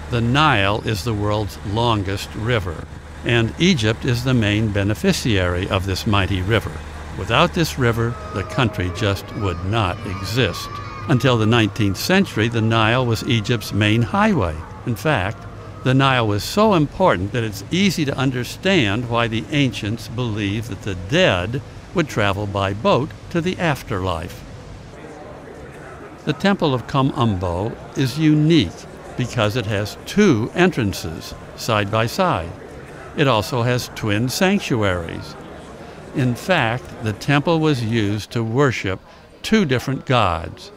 The Nile is the world's longest river, and Egypt is the main beneficiary of this mighty river. Without this river, the country just would not exist. Until the 19th century, the Nile was Egypt's main highway. In fact, the Nile was so important that it's easy to understand why the ancients believed that the dead would travel by boat to the afterlife. The Temple of Kom Ombo is unique because it has two entrances, side by side. It also has twin sanctuaries. In fact, the temple was used to worship two different gods.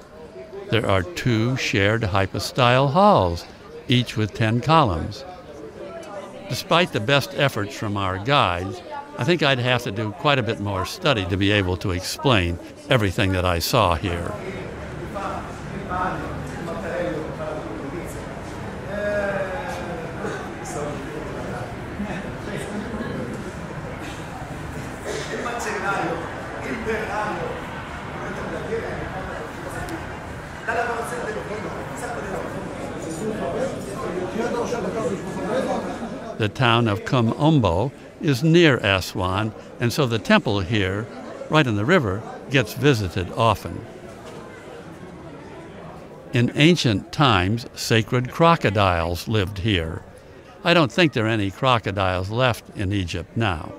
There are two shared hypostyle halls, each with 10 columns. Despite the best efforts from our guides, I think I'd have to do quite a bit more study to be able to explain everything that I saw here. The town of Kom Ombo is near Aswan, and so the temple here, right on the river, gets visited often. In ancient times, sacred crocodiles lived here. I don't think there are any crocodiles left in Egypt now.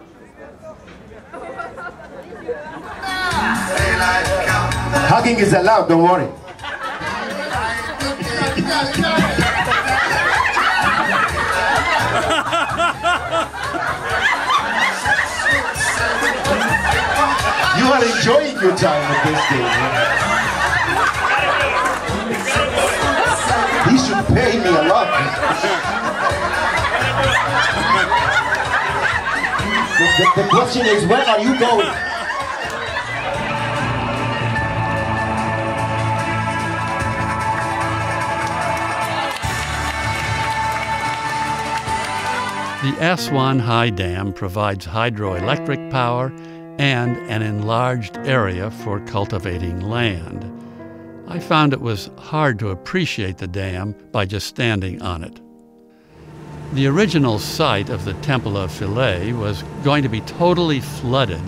Hugging is allowed, don't worry. You are enjoying your time at this game. He should pay me a lot. The question is, where are you going? The Aswan High Dam provides hydroelectric power and an enlarged area for cultivating land. I found it was hard to appreciate the dam by just standing on it. The original site of the Temple of Philae was going to be totally flooded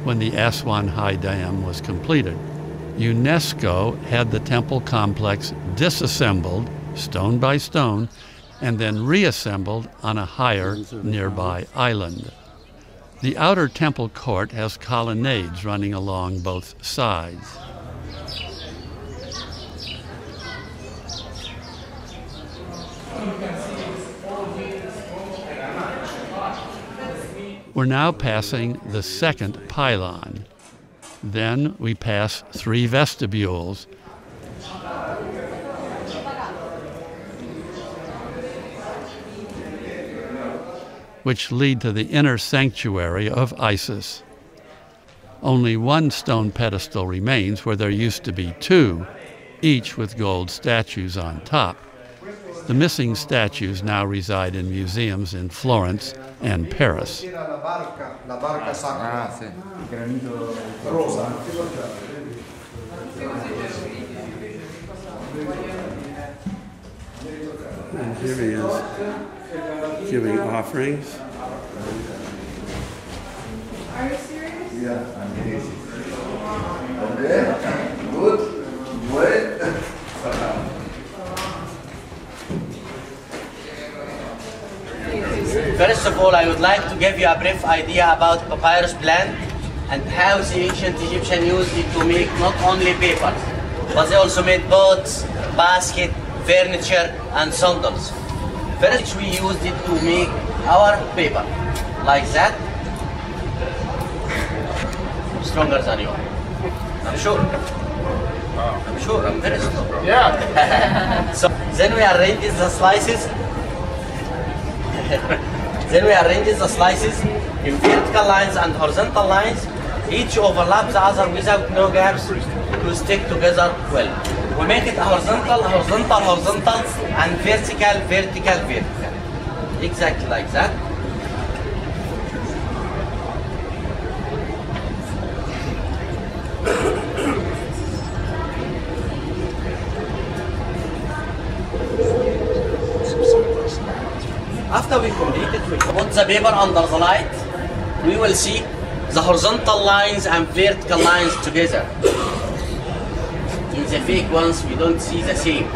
when the Aswan High Dam was completed. UNESCO had the temple complex disassembled, stone by stone, and then reassembled on a higher nearby island. The outer temple court has colonnades running along both sides. We're now passing the second pylon. Then we pass 3 vestibules, which lead to the inner sanctuary of Isis. Only one stone pedestal remains where there used to be 2, each with gold statues on top. The missing statues now reside in museums in Florence and Paris. And here he is giving offerings. Are you serious? Yeah, I'm serious. Okay, good. Wait. First of all, I would like to give you a brief idea about papyrus plant and how the ancient Egyptians used it to make not only paper, but they also made boats, baskets, furniture, and sandals. First, we used it to make our paper, like that. Stronger than you are. I'm sure. I'm sure, I'm very strong. Yeah. So, then we arrange the slices. Then we arrange the slices in vertical lines and horizontal lines. Each overlaps the other without no gaps to stick together well. We make it horizontal, horizontal, horizontal, and vertical, vertical, vertical. Exactly like that. the paper under the light, we will see the horizontal lines and vertical lines together. In the fake ones, we don't see the same.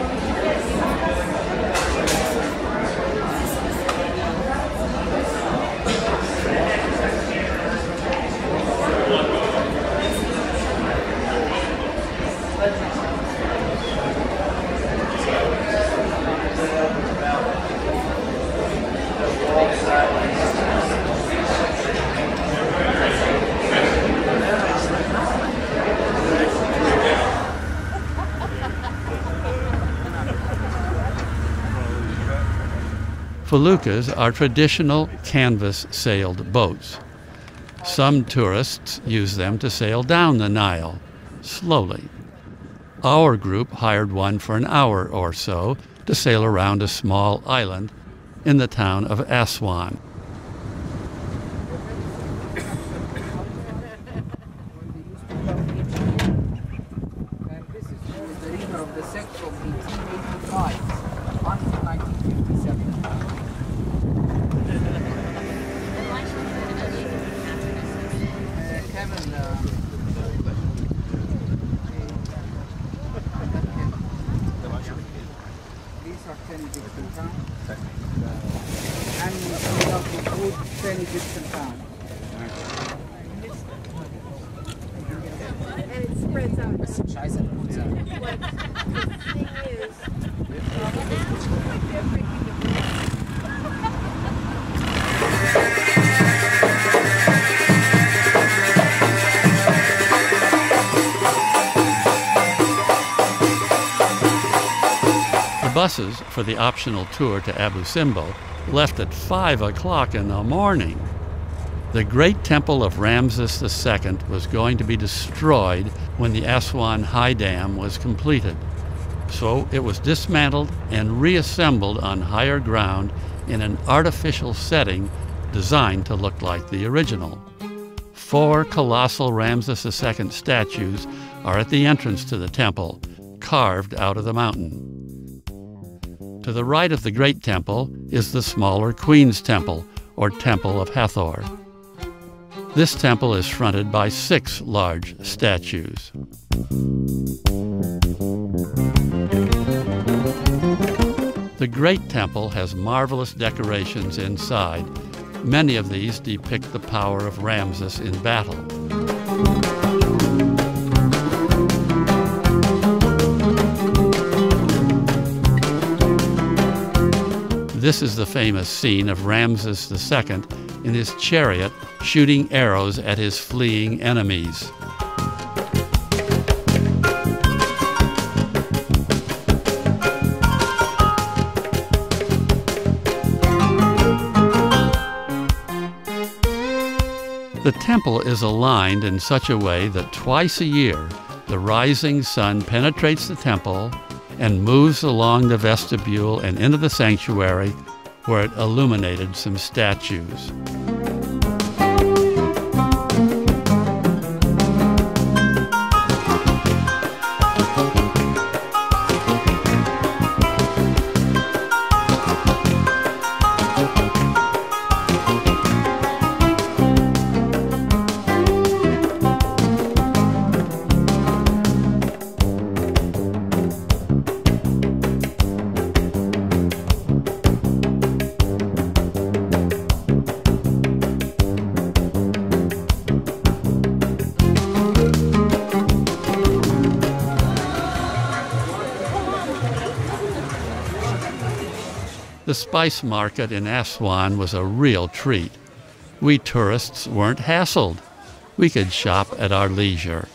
Feluccas are traditional canvas-sailed boats. Some tourists use them to sail down the Nile, slowly. Our group hired one for an hour or so to sail around a small island in the town of Aswan. And this is the river of the Sec from 1885 until 1957. These are 10 Egyptian pounds. And without the food, 10 Egyptian pounds. And it spreads out. بس مش عايزة نقول زي What the thing is, The buses for the optional tour to Abu Simbel left at 5 o'clock in the morning. The great temple of Ramses II was going to be destroyed when the Aswan High Dam was completed. So it was dismantled and reassembled on higher ground in an artificial setting designed to look like the original. 4 colossal Ramses II statues are at the entrance to the temple, carved out of the mountain. To the right of the Great Temple is the smaller Queen's Temple, or Temple of Hathor. This temple is fronted by 6 large statues. The Great Temple has marvelous decorations inside. Many of these depict the power of Ramses in battle. This is the famous scene of Ramses II in his chariot shooting arrows at his fleeing enemies. The temple is aligned in such a way that twice a year the rising sun penetrates the temple and moves along the vestibule and into the sanctuary, where it illuminated some statues. The spice market in Aswan was a real treat. We tourists weren't hassled. We could shop at our leisure.